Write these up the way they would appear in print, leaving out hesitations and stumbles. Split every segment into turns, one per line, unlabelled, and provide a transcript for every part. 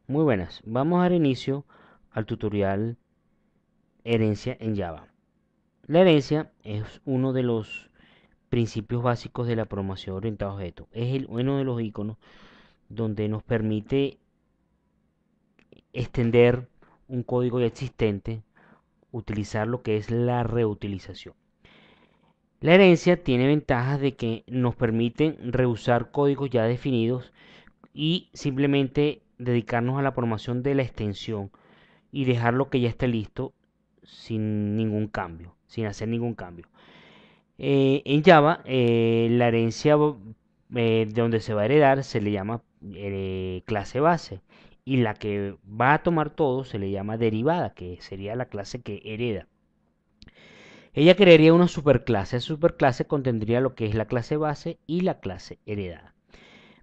Muy buenas. Vamos a dar inicio al tutorial herencia en Java. La herencia es uno de los principios básicos de la programación orientada a objetos. Es uno de los iconos donde nos permite extender un código ya existente, utilizar lo que es la reutilización. La herencia tiene ventajas de que nos permiten reusar códigos ya definidos y simplemente dedicarnos a la programación de la extensión y dejar lo que ya esté listo sin ningún cambio, sin hacer ningún cambio. En Java, la herencia de donde se va a heredar se le llama clase base y la que va a tomar todo se le llama derivada, que sería la clase que hereda. Ella crearía una superclase. Esa superclase contendría lo que es la clase base y la clase heredada.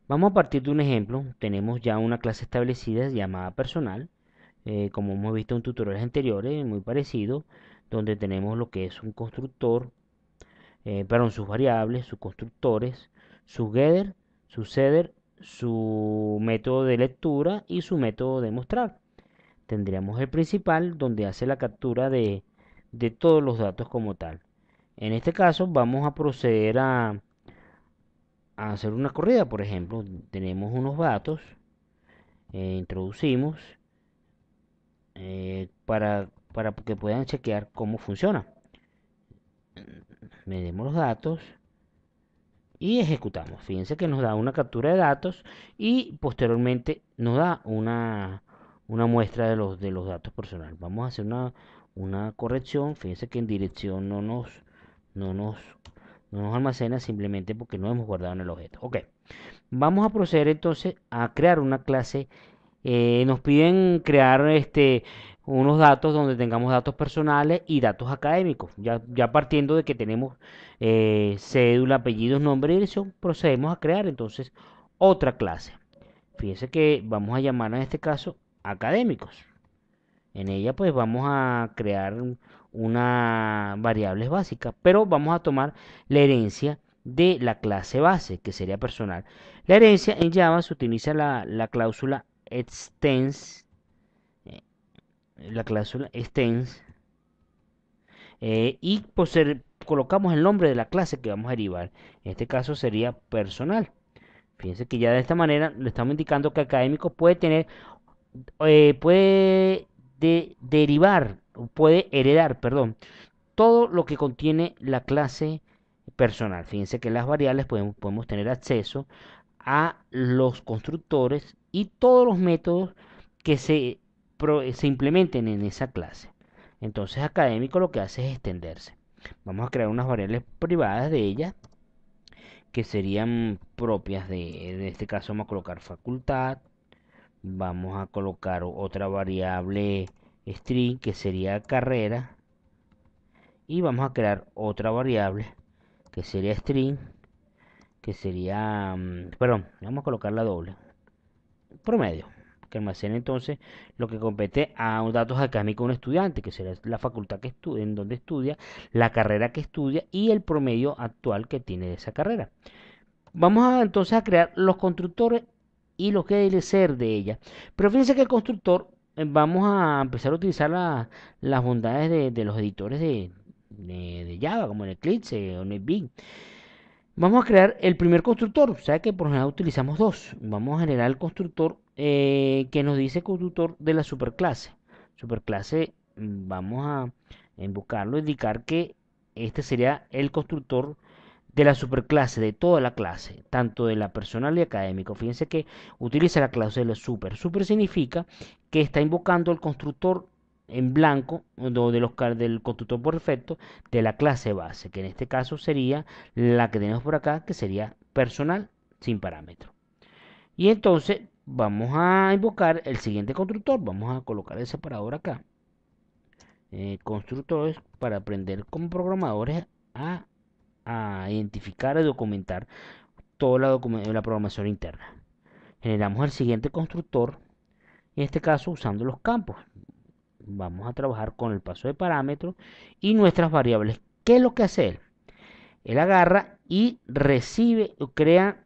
Vamos a partir de un ejemplo. Tenemos ya una clase establecida llamada personal, como hemos visto en tutoriales anteriores, muy parecido, donde tenemos lo que es un constructor, perdón, sus variables, sus constructores, su getter, su setter, su método de lectura y su método de mostrar. Tendríamos el principal, donde hace la captura de todos los datos como tal. En este caso vamos a proceder a hacer una corrida, por ejemplo. Tenemos unos datos, introducimos para que puedan chequear cómo funciona. Medimos los datos y ejecutamos. Fíjense que nos da una captura de datos y posteriormente nos da una muestra de los datos personales. Vamos a hacer una corrección. Fíjense que en dirección no nos, no nos almacena simplemente porque no hemos guardado en el objeto. Ok, vamos a proceder entonces a crear una clase. Nos piden crear unos datos donde tengamos datos personales y datos académicos. Ya partiendo de que tenemos cédula, apellidos, nombre y dirección, procedemos a crear entonces otra clase. Fíjense que vamos a llamar en este caso académicos. En ella pues vamos a crear una variables básicas, pero vamos a tomar la herencia de la clase base, que sería personal. La herencia en Java se utiliza la cláusula extends, eh, la cláusula extends, y colocamos el nombre de la clase que vamos a derivar. En este caso sería personal. Fíjense que ya de esta manera le estamos indicando que académico puede tener, puede derivar, puede heredar, perdón, todo lo que contiene la clase personal. Fíjense que en las variables podemos tener acceso a los constructores y todos los métodos que se implementen en esa clase. Entonces académico lo que hace es extenderse. Vamos a crear unas variables privadas de ella que serían propias de este caso. Vamos a colocar facultad, vamos a colocar otra variable string que sería carrera y vamos a crear otra variable que sería string, que sería, perdón, vamos a colocar la doble, promedio, que almacena entonces lo que compete a un datos académicos de un estudiante, que será la facultad que estudia, en donde estudia, la carrera que estudia y el promedio actual que tiene de esa carrera. Vamos entonces a crear los constructores y lo que debe ser de ella. Pero fíjense que el constructor, vamos a empezar a utilizar las bondades de los editores de Java, como en Eclipse o NetBeans. Vamos a crear el primer constructor. O sea que por lo general utilizamos dos. Vamos a generar el constructor que nos dice constructor de la superclase. Superclase, vamos a invocarlo, indicar que este sería el constructor de la superclase, de toda la clase, tanto de la personal y académico. Fíjense que utiliza la cláusula super. Super significa que está invocando el constructor en blanco del constructor por defecto de la clase base, que en este caso sería la que tenemos por acá, que sería personal sin parámetro. Y entonces vamos a invocar el siguiente constructor. Vamos a colocar el separador acá. Constructores para aprender como programadores a identificar y documentar toda la programación interna. Generamos el siguiente constructor, en este caso usando los campos. Vamos a trabajar con el paso de parámetros y nuestras variables. ¿Qué es lo que hace él? Él agarra y recibe o crea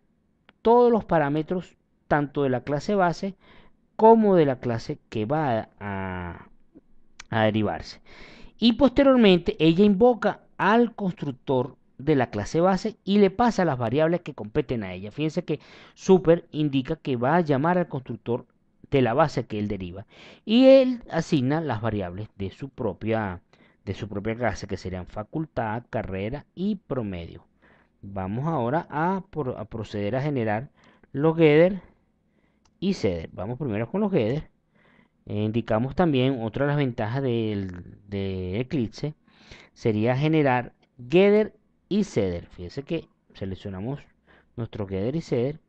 todos los parámetros tanto de la clase base como de la clase que va a derivarse. Y posteriormente ella invoca al constructor de la clase base y le pasa las variables que competen a ella. Fíjense que super indica que va a llamar al constructor de la base que él deriva. Y él asigna las variables de su propia clase, que serían facultad, carrera y promedio. Vamos ahora a proceder a generar los getter y setter. Vamos primero con los getter. Indicamos también otra de las ventajas de Eclipse sería generar getter y setter. Fíjense que seleccionamos nuestro getter y setter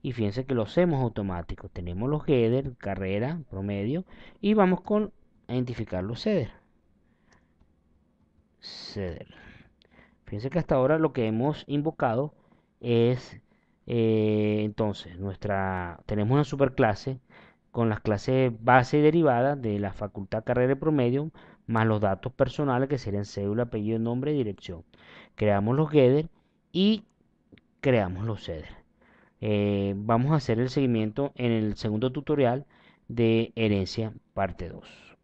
y fíjense que lo hacemos automático. Tenemos los getter, carrera, promedio y vamos con identificar los setter. Setter. Fíjense que hasta ahora lo que hemos invocado es, entonces, tenemos una superclase con las clases base y derivada de la facultad, carrera y promedio, más los datos personales que serían cédula, apellido, nombre y dirección. Creamos los getter y creamos los setter. Vamos a hacer el seguimiento en el segundo tutorial de herencia parte 2.